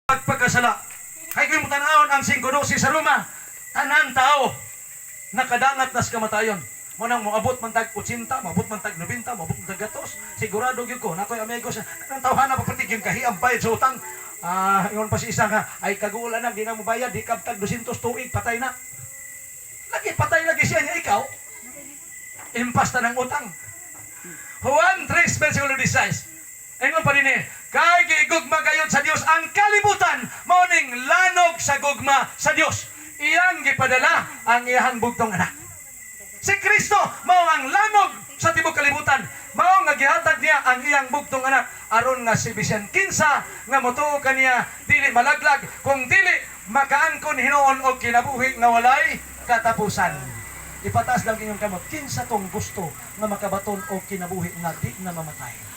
pagpagkasala. Kay kung tanawon ang 5:12 sa Roma, tanan tao nakadangat nas kamatayon. Mo nang moabot man tag 80, moabot man tag 90, moabot man tag 100, sigurado gyud ko nakoy amigos nang tawhana papatig yung kahiyang bayad sa utang. Ingon pa si isa nga ay kagulan na di na mo bayad, di ka tag 200 tuig patay na. Lagi patay lagi siya niya ikaw. Impasta ng utang. Juan 3 versikulo 16. Ingon pa rin kay gigugma gayon sa Dios ang kalibutan mao ning lanog sa gugma sa Dios. Iyang gipadala ang iyang bugtong anak. Si Kristo mao ang lanog sa tibuok kalibutan. Mao nga gihatag niya ang iyang bugtong anak aron nga si bisan kinsa nga motuo kaniya dili malaglag kung dili makaangkon hinuon og kinabuhi nga walay katapusan. Ipataas lang inyong kamot kinsa tong gusto nga makabaton og kinabuhi nga di na mamatay.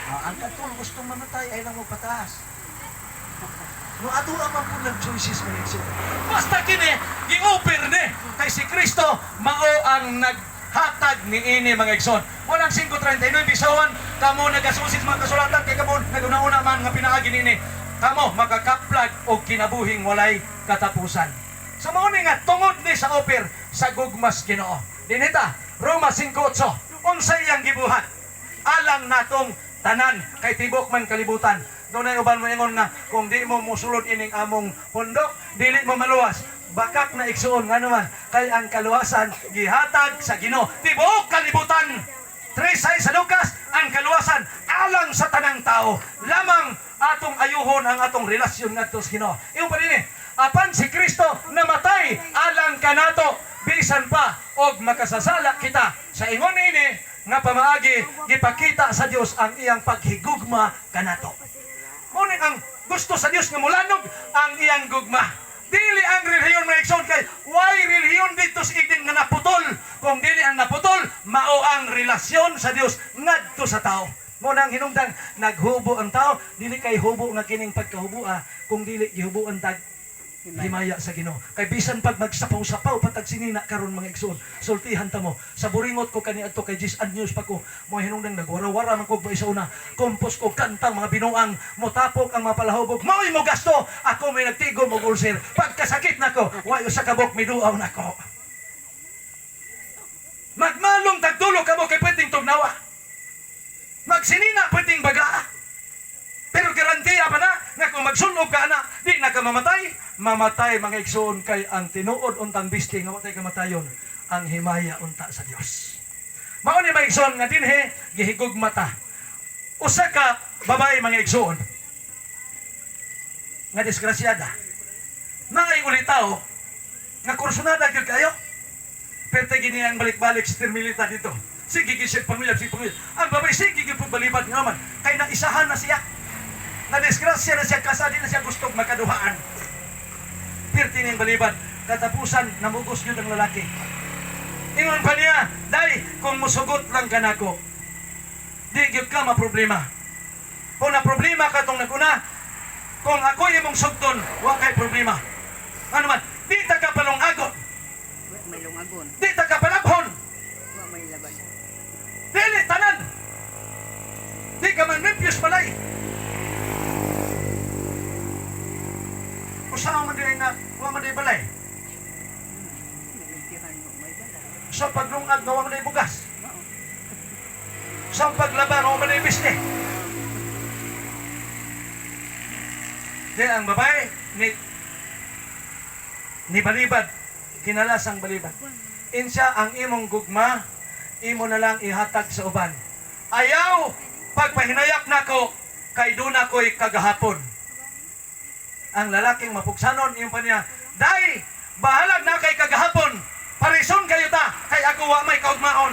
Ang katong gustong mamatay ay lang mo pataas. No ato ang po ng choices mo nito. Basta kini gi-offer ni kay si Kristo mao ang naghatag ni ini mga igsoon. Unang 5:39 bisawan kamo nagasusis mga kasulatan kay kamo naguna-una man nga pinaagi nini. Kamo makakaplag og kinabuhing walay katapusan. So mao ni nga tungod ni sa offer sa gugmas Ginoo. Dinita Roma 5:8 unsay iyang gibuhat alang natong tanan kay tibok man kalibutan. Doon ay uban mo ingon nga kung di mo musulod ining among pundok, dili mo maluwas. Bakak na igsuon nga naman kay ang kaluwasan gihatag sa Ginoo. Tibok kalibutan. 3:6 sa Lucas, ang kaluwasan alang sa tanang tao. Lamang atong ayuhon ang atong relasyon ngadto sa Ginoo. Iyon pa din apan si Kristo namatay alang kanato bisan pa og makasasala kita. Sa ingon ini nga pamaagi gipakita sa Dios ang iyang paghigugma kanato. Ngunit ang gusto sa Dios nga mulanog ang iyang gugma. Dili ang relihiyon mga igsoon kay why relihiyon dito sa idin nga naputol. Kung dili ang naputol, mao ang relasyon sa Dios ngadto sa tao. Mo nang hinungdan naghubo ang tao, dili kay hubo nga kining pagkahubo kung dili gihuboan tag himaya sa Ginoo. Kay bisan pag magsapaw-sapaw patag sinina karon mga igsoon, sultihan ta mo. Sa buringot ko kaniadto kay 10 anyos pa ko, mo hinungdan nagwara-wara man ko sa una, kompos ko kantang mga binuang, motapok ang mga palahubog, mao'y mo gasto, ako may nagtigo mo ulcer. Pagkasakit nako, wayo sa kabok miduaw nako. Magmalong tagdulo kamo kay pwedeng tugnawa. Magsinina pwedeng bagaa. Pero garantiya pa na nga kung magsunog ka na, di na ka mamatay. Mamatay mga igsoon kay ang tinuod untang bisti nga watay kamatayon ang himaya unta sa Dios. Mao ni mga igsoon nga dinhi gihigog mata. Usa ka babae mga igsoon nga disgrasyada. Naay ulitaw nga kursunada gyud kayo. Pero gini ang balik-balik sa termilita dito. Sige gisip pamilya si pamilya. Ang babae sige gyud balibad nga man kay naisahan na siya. Na disgrasya na siya kasali na siya gustong makaduhaan. Pirti niyang balibad, katapusan namugos yun ang lalaki. Ingon pa niya, day, kung musugot lang ka nako, di gyud ka maproblema. Kung na problema ka tong naguna, kung ako imong sugton, wa kay problema. Ano man, di ta ka palungagon. May lungagon. Di ta ka palabhon. Wa may laban. Dili tanan. Di ka man mempius palay. Usaha man din na, wa man din balay. Sa paglungag nga wa man din bugas. Sa paglaban wa man din biste. Di ang babae ni balibad, kinalasang balibad. Insya ang imong gugma, imo na lang ihatag sa uban. Ayaw pagpahinayak nako kay doon ako'y kagahapon. Ang lalaking mapugsanon, yung pa niya, day, bahalag na kay kagahapon, parison kayo ta, kay ako wa may kaugmaon.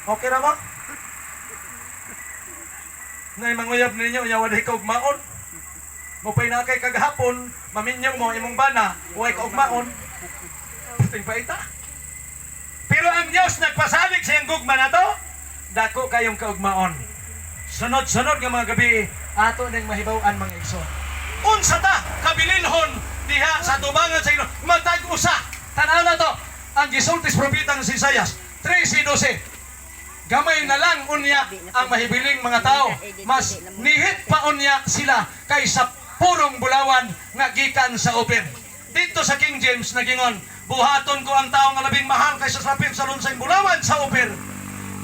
Okay na mo? Ngay manguyab ninyo, yawa day kaugmaon. Mupay na kay kagahapon, maminyaw mo, imong bana, huwag kaugmaon. Puting pa ita. Pero ang Diyos nagpasalig sa iyong gugma na to, dako kayong kaugmaon. Sunod-sunod ng mga gabi, ato ning mahibaw-an mga igsoon. Unsa ta kabilinhon diha sa tubangan sa Ginoo matag-usa. Tanaw na to ang gisultis propeta ng Isaias 3:12. gamay na lang unya ang mahibiling mga tao. Mas nihit pa unya sila kaysa purong bulawan nga gikan sa open. Dito sa King James nagingon, buhaton ko ang tao nga labing mahal kaysa sapit sa lunsay bulawan sa open.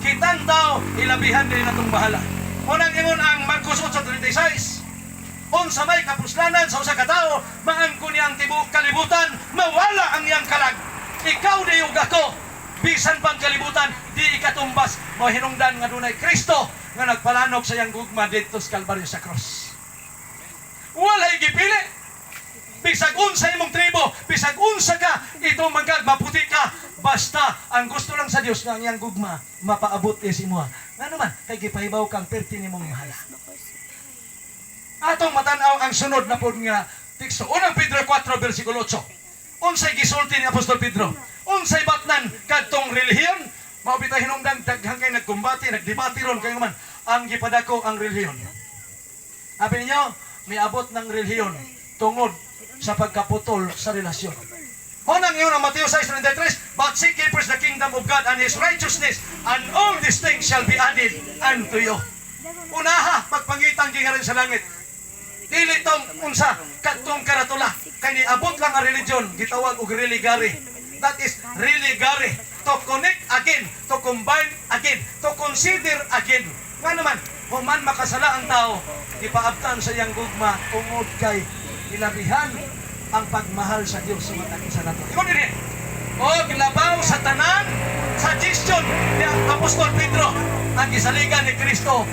Kitang tao ilabihan din natong bahala. Unang ingon ang Marcos 8:36. Unsa may kapuslanan sa usa ka tawo, maangko niya ang tibuok kalibutan, mawala ang iyang kalag. Ikaw diyog ako, bisan pang kalibutan, di ikatumbas, mahinungdan nga dunay Kristo nga nagpalanog sa iyang gugma dito sa Kalbaryo sa cross. Walay gipili. Bisag unsa imong tribo, bisag unsa ka, ito magag maputi ka, basta ang gusto lang sa Dios nga ang iyang gugma mapaabot is imo. Ngano man kay gipahibaw kang perti nimong mahala. Atong matanaw ang sunod na pod nga teksto. Unang Pedro 4 bersikulo 8. Unsay gisulti ni Apostol Pedro? Unsay batnan kadtong relihiyon? Mao bitay hinungdan daghang kay nagkumbati, nagdebate ron kay man ang gipadako ang relihiyon. Abi ninyo, miabot ng relihiyon tungod sa pagkaputol sa relasyon. Unang iyon ang Mateo 6:33, but seek ye first the kingdom of God and His righteousness, and all these things shall be added unto you. Unaha, magpangitan gingaran sa langit. Dili tong unsa kadtong karatula kay niabot lang ang religion gitawag og religare. That is religare, to connect again, to combine again, to consider again. Nga naman, human makasala ang tao, ipaabtan sa iyang gugma ungod kay ilabihan ang pagmahal sa Dios sa matag isa nato. Ikaw dinhi. Og labaw sa tanan suggestion ni Apostol Pedro ang gisaligan ni Kristo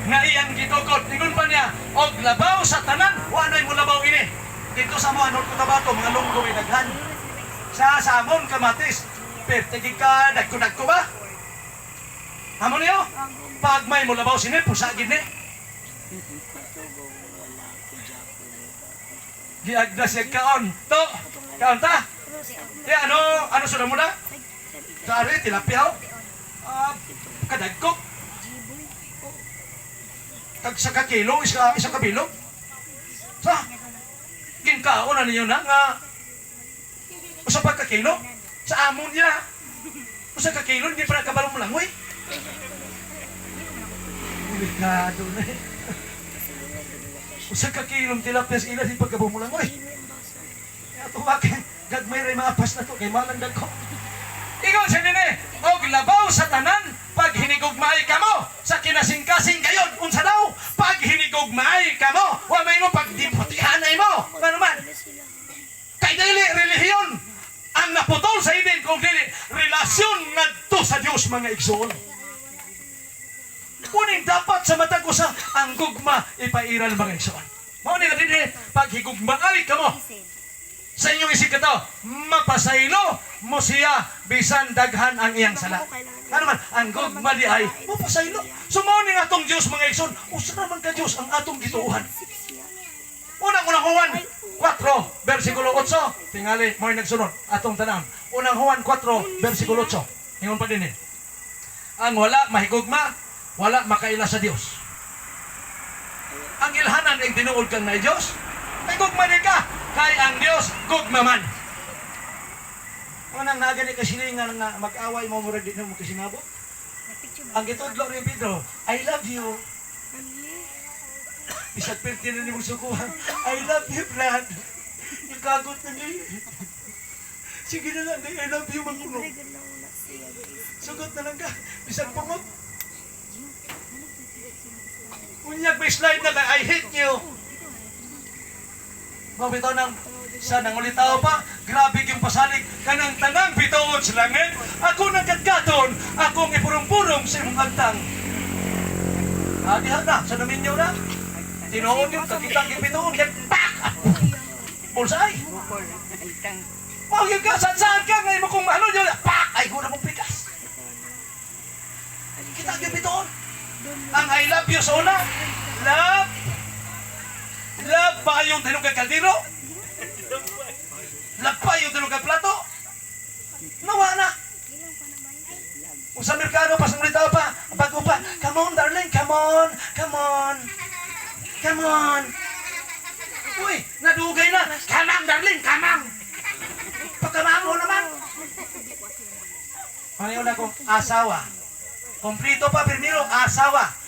nga iyang gidukot. Ingon pa niya, og labaw sa tanan, wa nay mo labaw ini. Dito sa mga North Cotabato, mga lunggo ay daghan. Sa Samon, Kamatis, pertigi ka, dagko-dagko ba? Hamon niyo? Pag may mo labaw sini, pusagin ni. Giagda siya kaon. To, kaon ta? Ano sudah mo na? Sa ari, tilapia ho? Kadagko. Tag sa kakilo, isa kabilog. Sa, ginkaon na ninyo na nga usa pa kakilo sa amon niya. Usa kakilo, hindi pa nakabalong langoy. Delikado na eh. Usa kakilong tilapia sa ila, di pagkabong mo langoy. Kaya tuwakin, gagmay rin maapas na to, kay malandag ko. Ikaw siya nini, og labaw sa tanan, pag hinigugmaay ka mo, sa kinasing-kasing gayon, unsa daw, pag hinigugmaay ka mo, wa may mo pagdiputihanay mo, ano man. Kay dili relihiyon, ang naputol sa idin, kung dili relasyon ngadto sa Dios mga igsoon. Kuning dapat sa matag usa ang gugma ipairal mga igsoon. Mao ni dinhi, pag higugmaay ka mo, sa inyong isig kato, mapasaylo mo siya bisan daghan ang iyang sala. Ano man, ang gugma di ay mapasaylo. Sumuni nga atong Diyos mga igsoon, usa naman ka Diyos ang atong gituuhan. Unang Juan 4, versikulo 8, tingali mo nagsunod atong tanan. Unang Juan 4, versikulo 8. Ingon pa din eh. Ang wala mahigugma, wala makaila sa Dios. Ang ilhanan ang tinuod kang na Dios, may gugma din ka, kay ang Dios gugma man. Unang nagani kasilingan nga mag-away mo murag di na mo kasinabot. Ang gitudlo ni Pedro, I love you. Bisag perti na ni mo sukuhan, I love you, Brad. Ikagot na niya. Sige na lang, I love you, magpuno. Sugot na lang ka, bisag pungot. Unyag may slide na ka, I hate you. Mabitaw ng sa nangulitaw pa, grabe yung pasalig kanang tanang bituon sa langit. Ako nagkatkaton, akong ipurong-purong sa imong agtang. Diha na, sa naminyo na. Tinuon yung kakitang bituon, kaya pak! Bulsay! Mau yung kasaan-saan ka, ngayon mo kung ano yun, pak! Ay, guna mong pikas. Kita yung bituon. Ang I love you sa una, love pa yung tinong kay kaldero. Love pa yung tinong kay plato. Nawa na. Kung sa merkado, pasamulitaw pa, bago pa, come on darling, come on, come on. Come on. Uy, nadugay na. Come on darling, come on. Pagkamang mo naman. Ano yun akong asawa. Kumplito pa, primero, asawa.